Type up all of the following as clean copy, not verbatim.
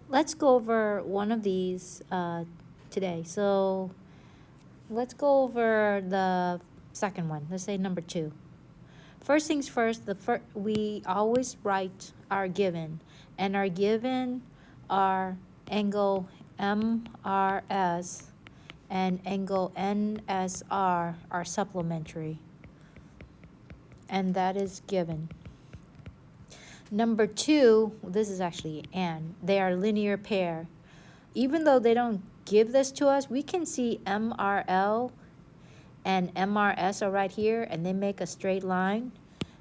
let's go over one of these today. So let's go over the second one. Let's say number 2. First things first, we always write our given, and our given are angle MRS and angle NSR are supplementary, and that is given. Number 2, this is actually and, they are linear pair. Even though they don't give this to us, we can see MRL and MRS are right here, and they make a straight line.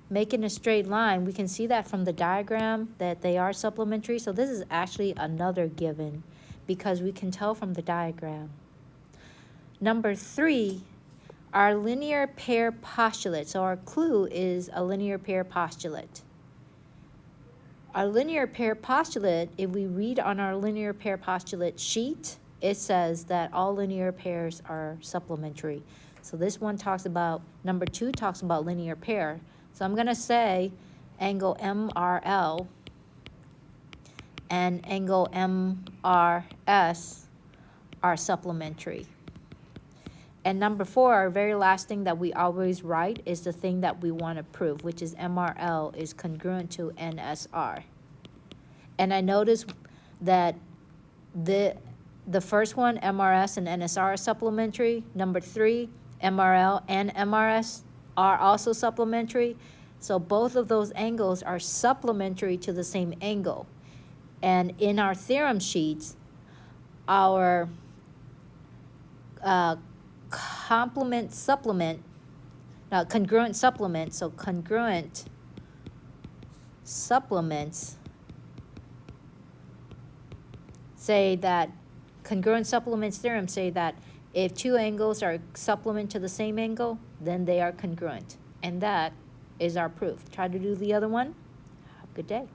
Making a straight line, we can see that from the diagram that they are supplementary. So this is actually another given because we can tell from the diagram. Number 3, our linear pair postulate. So our clue is a linear pair postulate. Our linear pair postulate, if we read on our linear pair postulate sheet, it says that all linear pairs are supplementary. So this one talks about, number 2 talks about linear pair. So I'm going to say angle MRL and angle MRS are supplementary. And number 4, our very last thing that we always write is the thing that we want to prove, which is MRL is congruent to NSR. And I noticed that the first one, MRS and NSR, are supplementary. Number 3, MRL and MRS are also supplementary. So both of those angles are supplementary to the same angle. And in our theorem sheets, our congruent supplement, so congruent supplements say that, congruent supplements theorem say that if 2 angles are supplement to the same angle, then they are congruent. And that is our proof. Try to do the other one. Have a good day.